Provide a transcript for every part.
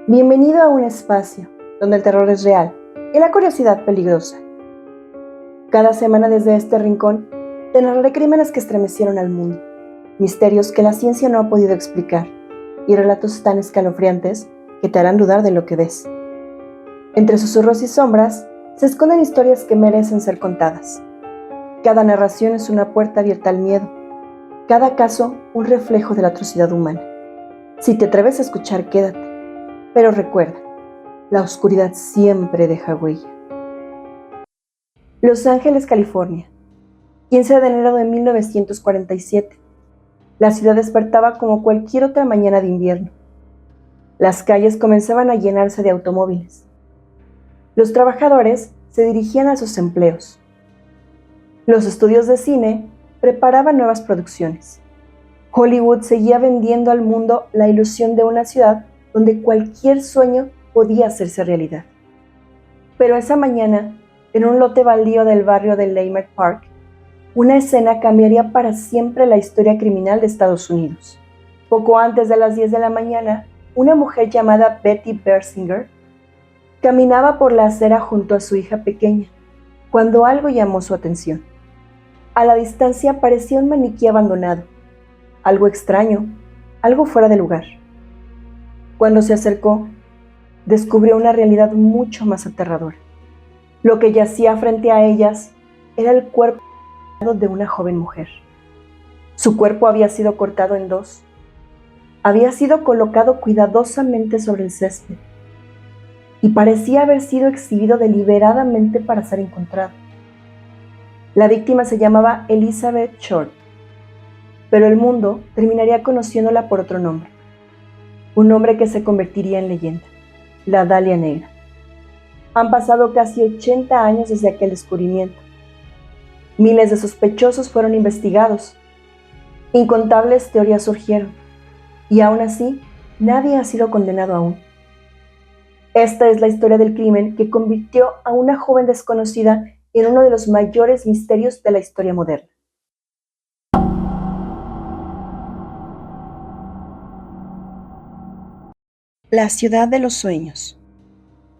Bienvenido a un espacio donde el terror es real y la curiosidad peligrosa. Cada semana desde este rincón te narraré crímenes que estremecieron al mundo, misterios que la ciencia no ha podido explicar y relatos tan escalofriantes que te harán dudar de lo que ves. Entre susurros y sombras se esconden historias que merecen ser contadas. Cada narración es una puerta abierta al miedo, cada caso un reflejo de la atrocidad humana. Si te atreves a escuchar, quédate, pero recuerda, la oscuridad siempre deja huella. Los Ángeles, California, 15 de enero de 1947. La ciudad despertaba como cualquier otra mañana de invierno. Las calles comenzaban a llenarse de automóviles. Los trabajadores se dirigían a sus empleos. Los estudios de cine preparaban nuevas producciones. Hollywood seguía vendiendo al mundo la ilusión de una ciudad donde cualquier sueño podía hacerse realidad. Pero esa mañana, en un lote baldío del barrio de Leimert Park, una escena cambiaría para siempre la historia criminal de Estados Unidos. Poco antes de las 10 de la mañana, una mujer llamada Betty Bersinger caminaba por la acera junto a su hija pequeña, cuando algo llamó su atención. A la distancia parecía un maniquí abandonado, algo extraño, algo fuera de lugar. Cuando se acercó, descubrió una realidad mucho más aterradora. Lo que yacía frente a ellas era el cuerpo de una joven mujer. Su cuerpo había sido cortado en dos. Había sido colocado cuidadosamente sobre el césped y parecía haber sido exhibido deliberadamente para ser encontrado. La víctima se llamaba Elizabeth Short, pero el mundo terminaría conociéndola por otro nombre, un nombre que se convertiría en leyenda, la Dalia Negra. Han pasado casi 80 años desde aquel descubrimiento. Miles de sospechosos fueron investigados. Incontables teorías surgieron. Y aún así, nadie ha sido condenado aún. Esta es la historia del crimen que convirtió a una joven desconocida en uno de los mayores misterios de la historia moderna. La ciudad de los sueños.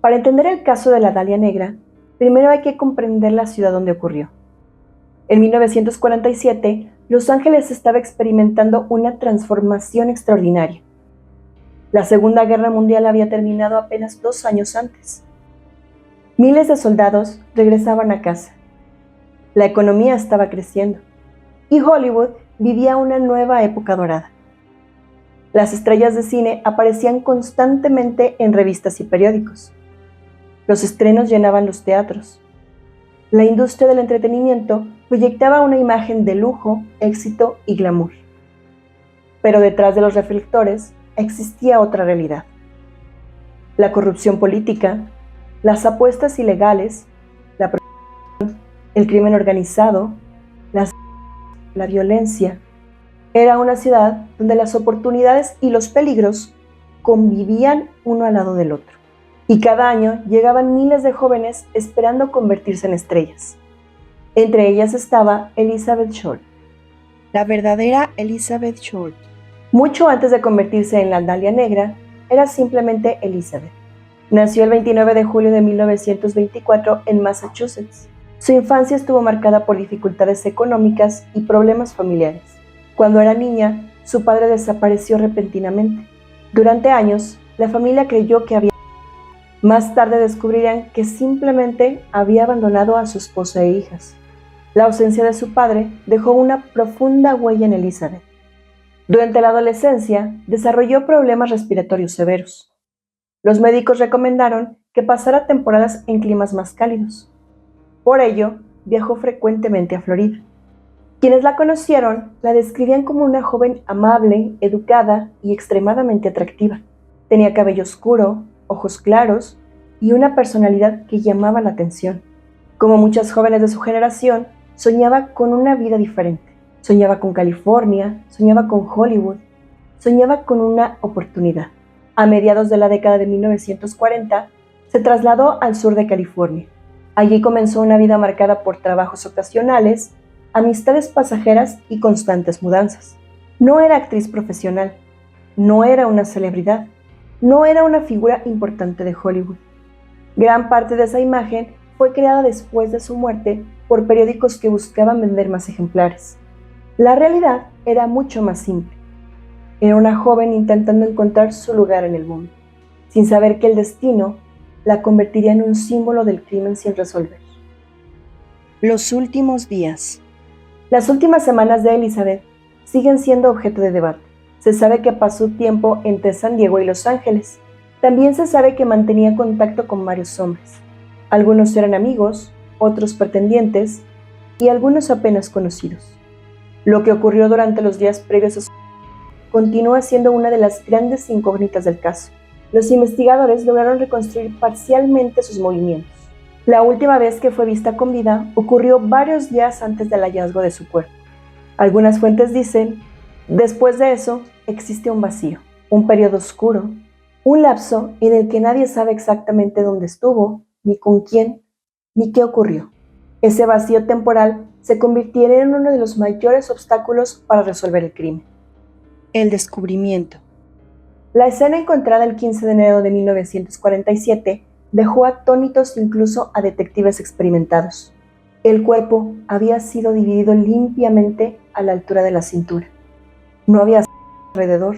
Para entender el caso de la Dalia Negra, primero hay que comprender la ciudad donde ocurrió. En 1947, Los Ángeles estaba experimentando una transformación extraordinaria. La Segunda Guerra Mundial había terminado apenas 2 años antes. Miles de soldados regresaban a casa. La economía estaba creciendo y Hollywood vivía una nueva época dorada. Las estrellas de cine aparecían constantemente en revistas y periódicos. Los estrenos llenaban los teatros. La industria del entretenimiento proyectaba una imagen de lujo, éxito y glamour. Pero detrás de los reflectores existía otra realidad. La corrupción política, las apuestas ilegales, la prostitución, el crimen organizado, la violencia. Era una ciudad donde las oportunidades y los peligros convivían uno al lado del otro. Y cada año llegaban miles de jóvenes esperando convertirse en estrellas. Entre ellas estaba Elizabeth Short, la verdadera Elizabeth Short. Mucho antes de convertirse en la Dalia Negra, era simplemente Elizabeth. Nació el 29 de julio de 1924 en Massachusetts. Su infancia estuvo marcada por dificultades económicas y problemas familiares. Cuando era niña, su padre desapareció repentinamente. Durante años, la familia creyó que había... Más tarde descubrirían que simplemente había abandonado a su esposa e hijas. La ausencia de su padre dejó una profunda huella en Elizabeth. Durante la adolescencia, desarrolló problemas respiratorios severos. Los médicos recomendaron que pasara temporadas en climas más cálidos. Por ello, viajó frecuentemente a Florida. Quienes la conocieron la describían como una joven amable, educada y extremadamente atractiva. Tenía cabello oscuro, ojos claros y una personalidad que llamaba la atención. Como muchas jóvenes de su generación, soñaba con una vida diferente. Soñaba con California, soñaba con Hollywood, soñaba con una oportunidad. A mediados de la década de 1940, se trasladó al sur de California. Allí comenzó una vida marcada por trabajos ocasionales, amistades pasajeras y constantes mudanzas. No era actriz profesional, no era una celebridad, no era una figura importante de Hollywood. Gran parte de esa imagen fue creada después de su muerte por periódicos que buscaban vender más ejemplares. La realidad era mucho más simple. Era una joven intentando encontrar su lugar en el mundo, sin saber que el destino la convertiría en un símbolo del crimen sin resolver. Los últimos días. Las últimas semanas de Elizabeth siguen siendo objeto de debate. Se sabe que pasó tiempo entre San Diego y Los Ángeles. También se sabe que mantenía contacto con varios hombres. Algunos eran amigos, otros pretendientes y algunos apenas conocidos. Lo que ocurrió durante los días previos a su continúa siendo una de las grandes incógnitas del caso. Los investigadores lograron reconstruir parcialmente sus movimientos. La última vez que fue vista con vida ocurrió varios días antes del hallazgo de su cuerpo. Algunas fuentes dicen, después de eso existe un vacío, un periodo oscuro, un lapso en el que nadie sabe exactamente dónde estuvo, ni con quién, ni qué ocurrió. Ese vacío temporal se convirtiera en uno de los mayores obstáculos para resolver el crimen. El descubrimiento. La escena encontrada el 15 de enero de 1947 dejó atónitos incluso a detectives experimentados. El cuerpo había sido dividido limpiamente a la altura de la cintura. No había alrededor.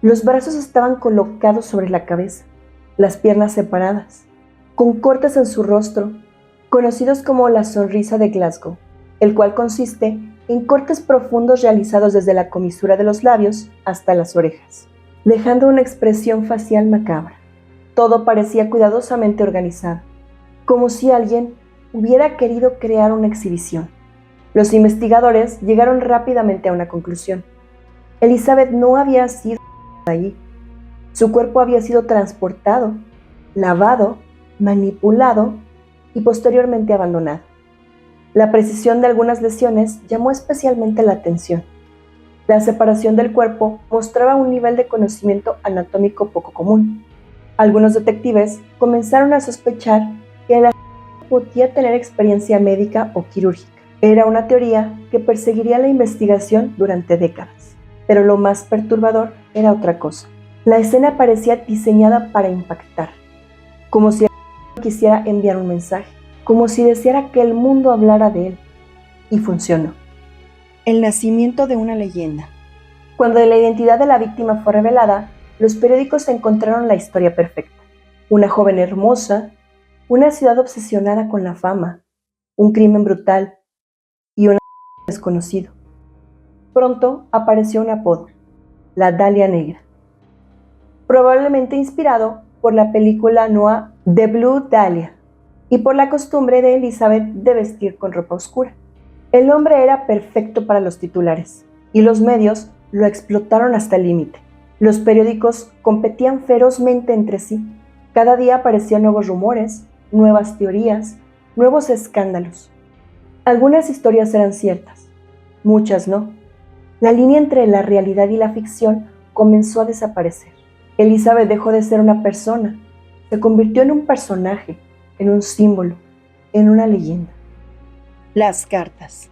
Los brazos estaban colocados sobre la cabeza, las piernas separadas, con cortes en su rostro, conocidos como la sonrisa de Glasgow, el cual consiste en cortes profundos realizados desde la comisura de los labios hasta las orejas, dejando una expresión facial macabra. Todo parecía cuidadosamente organizado, como si alguien hubiera querido crear una exhibición. Los investigadores llegaron rápidamente a una conclusión. Elizabeth no había sido allí. Su cuerpo había sido transportado, lavado, manipulado y posteriormente abandonado. La precisión de algunas lesiones llamó especialmente la atención. La separación del cuerpo mostraba un nivel de conocimiento anatómico poco común. Algunos detectives comenzaron a sospechar que el asesino podía tener experiencia médica o quirúrgica. Era una teoría que perseguiría la investigación durante décadas. Pero lo más perturbador era otra cosa. La escena parecía diseñada para impactar, como si el asesino quisiera enviar un mensaje, como si deseara que el mundo hablara de él. Y funcionó. El nacimiento de una leyenda. Cuando la identidad de la víctima fue revelada, los periódicos encontraron la historia perfecta. Una joven hermosa, una ciudad obsesionada con la fama, un crimen brutal y un asesino desconocido. Pronto apareció un apodo, la Dalia Negra, probablemente inspirado por la película noir The Blue Dahlia y por la costumbre de Elizabeth de vestir con ropa oscura. El nombre era perfecto para los titulares y los medios lo explotaron hasta el límite. Los periódicos competían ferozmente entre sí. Cada día aparecían nuevos rumores, nuevas teorías, nuevos escándalos. Algunas historias eran ciertas, muchas no. La línea entre la realidad y la ficción comenzó a desaparecer. Elizabeth dejó de ser una persona, se convirtió en un personaje, en un símbolo, en una leyenda. Las cartas.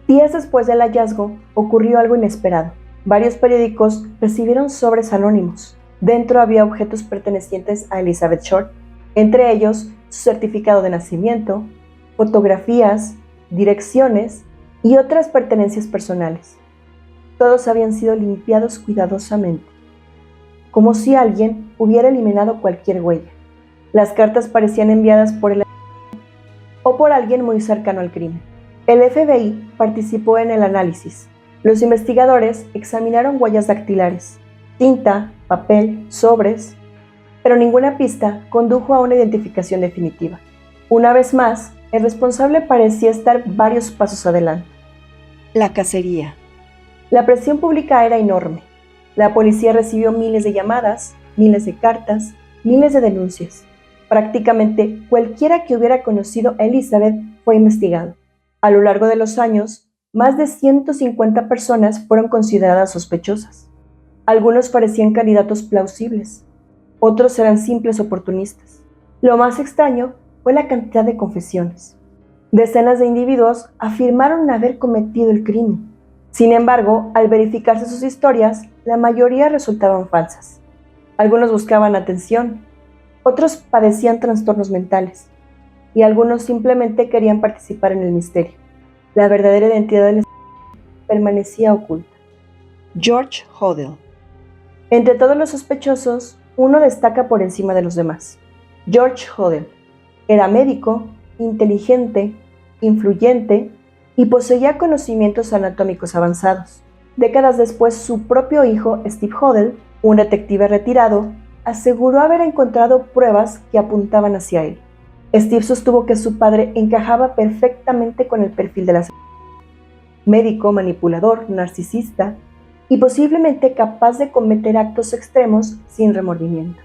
Días después del hallazgo, ocurrió algo inesperado. Varios periódicos recibieron sobres anónimos. Dentro había objetos pertenecientes a Elizabeth Short, entre ellos su certificado de nacimiento, fotografías, direcciones y otras pertenencias personales. Todos habían sido limpiados cuidadosamente, como si alguien hubiera eliminado cualquier huella. Las cartas parecían enviadas por el o por alguien muy cercano al crimen. El FBI participó en el análisis. Los investigadores examinaron huellas dactilares, tinta, papel, sobres, pero ninguna pista condujo a una identificación definitiva. Una vez más, el responsable parecía estar varios pasos adelante. La cacería. La presión pública era enorme. La policía recibió miles de llamadas, miles de cartas, miles de denuncias. Prácticamente cualquiera que hubiera conocido a Elizabeth fue investigado. A lo largo de los años, más de 150 personas fueron consideradas sospechosas. Algunos parecían candidatos plausibles, otros eran simples oportunistas. Lo más extraño fue la cantidad de confesiones. Decenas de individuos afirmaron haber cometido el crimen. Sin embargo, al verificarse sus historias, la mayoría resultaban falsas. Algunos buscaban atención, otros padecían trastornos mentales y algunos simplemente querían participar en el misterio. La verdadera identidad del permanecía oculta. George Hodel. Entre todos los sospechosos, uno destaca por encima de los demás. George Hodel era médico, inteligente, influyente y poseía conocimientos anatómicos avanzados. Décadas después, su propio hijo, Steve Hodel, un detective retirado, aseguró haber encontrado pruebas que apuntaban hacia él. Steve sostuvo que su padre encajaba perfectamente con el perfil del asesino. Médico, manipulador, narcisista y posiblemente capaz de cometer actos extremos sin remordimiento.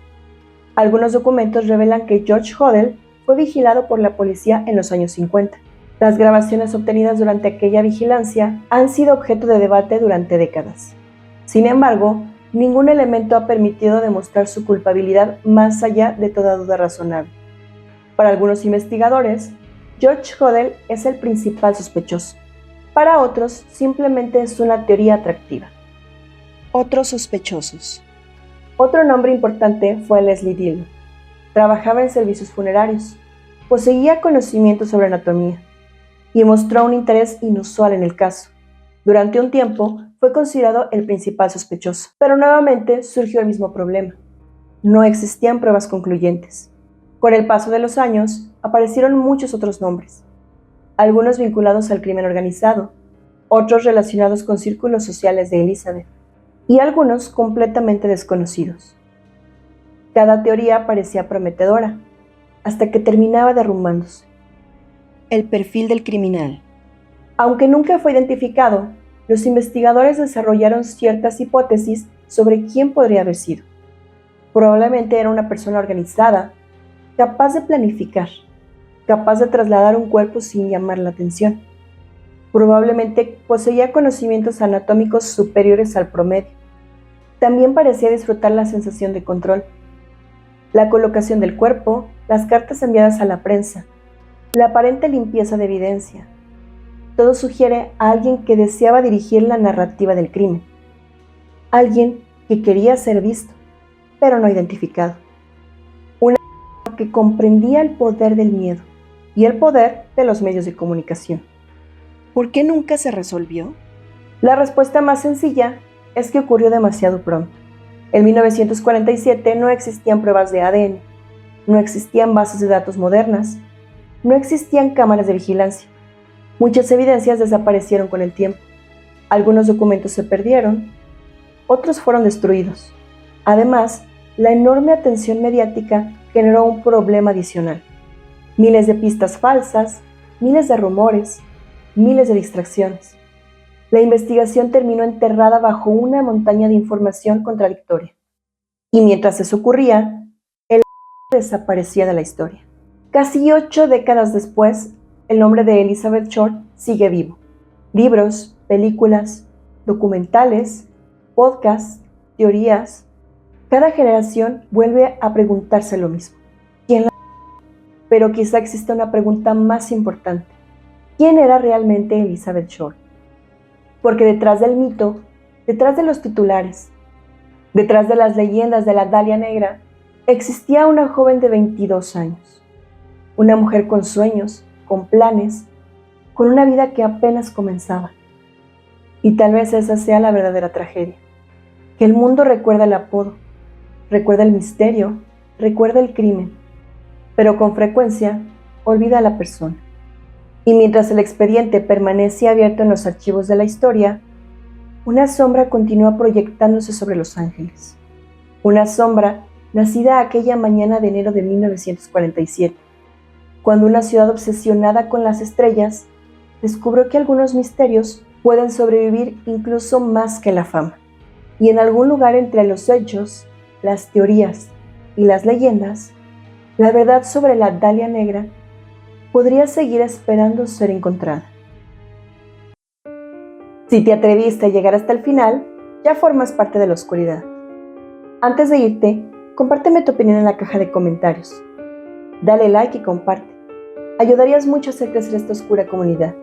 Algunos documentos revelan que George Hodel fue vigilado por la policía en los años 50. Las grabaciones obtenidas durante aquella vigilancia han sido objeto de debate durante décadas. Sin embargo, ningún elemento ha permitido demostrar su culpabilidad más allá de toda duda razonable. Para algunos investigadores, George Hodel es el principal sospechoso. Para otros, simplemente es una teoría atractiva. Otros sospechosos. Otro nombre importante fue Leslie Dillon. Trabajaba en servicios funerarios, poseía conocimientos sobre anatomía y mostró un interés inusual en el caso. Durante un tiempo fue considerado el principal sospechoso, pero nuevamente surgió el mismo problema. No existían pruebas concluyentes. Con el paso de los años, aparecieron muchos otros nombres, algunos vinculados al crimen organizado, otros relacionados con círculos sociales de Elizabeth, y algunos completamente desconocidos. Cada teoría parecía prometedora, hasta que terminaba derrumbándose. El perfil del criminal. Aunque nunca fue identificado, los investigadores desarrollaron ciertas hipótesis sobre quién podría haber sido. Probablemente era una persona organizada, capaz de planificar, capaz de trasladar un cuerpo sin llamar la atención. Probablemente poseía conocimientos anatómicos superiores al promedio. También parecía disfrutar la sensación de control. La colocación del cuerpo, las cartas enviadas a la prensa, la aparente limpieza de evidencia. Todo sugiere a alguien que deseaba dirigir la narrativa del crimen. Alguien que quería ser visto, pero no identificado. Una persona que comprendía el poder del miedo y el poder de los medios de comunicación. ¿Por qué nunca se resolvió? La respuesta más sencilla es que ocurrió demasiado pronto. En 1947 no existían pruebas de ADN, no existían bases de datos modernas, no existían cámaras de vigilancia. Muchas evidencias desaparecieron con el tiempo. Algunos documentos se perdieron, otros fueron destruidos. Además, la enorme atención mediática generó un problema adicional. Miles de pistas falsas, miles de rumores, miles de distracciones. La investigación terminó enterrada bajo una montaña de información contradictoria. Y mientras eso ocurría, el desaparecía de la historia. Casi 8 décadas después, el nombre de Elizabeth Short sigue vivo. Libros, películas, documentales, podcasts, teorías. Cada generación vuelve a preguntarse lo mismo. ¿Quién la? Pero quizá exista una pregunta más importante. ¿Quién era realmente Elizabeth Short? Porque detrás del mito, detrás de los titulares, detrás de las leyendas de la Dalia Negra, existía una joven de 22 años. Una mujer con sueños, con planes, con una vida que apenas comenzaba. Y tal vez esa sea la verdadera tragedia. Que el mundo recuerda el apodo, recuerda el misterio, recuerda el crimen, pero con frecuencia olvida a la persona. Y mientras el expediente permanece abierto en los archivos de la historia, una sombra continúa proyectándose sobre Los Ángeles. Una sombra nacida aquella mañana de enero de 1947, cuando una ciudad obsesionada con las estrellas descubrió que algunos misterios pueden sobrevivir incluso más que la fama. Y en algún lugar entre los hechos, las teorías y las leyendas, la verdad sobre la Dalia Negra podría seguir esperando ser encontrada. Si te atreviste a llegar hasta el final, ya formas parte de la oscuridad. Antes de irte, compárteme tu opinión en la caja de comentarios. Dale like y comparte. Ayudarías mucho a hacer crecer esta oscura comunidad.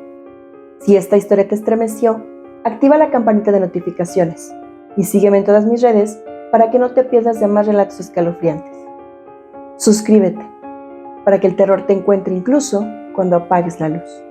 Si esta historia te estremeció, activa la campanita de notificaciones y sígueme en todas mis redes para que no te pierdas de más relatos escalofriantes. Suscríbete para que el terror te encuentre incluso cuando apagues la luz.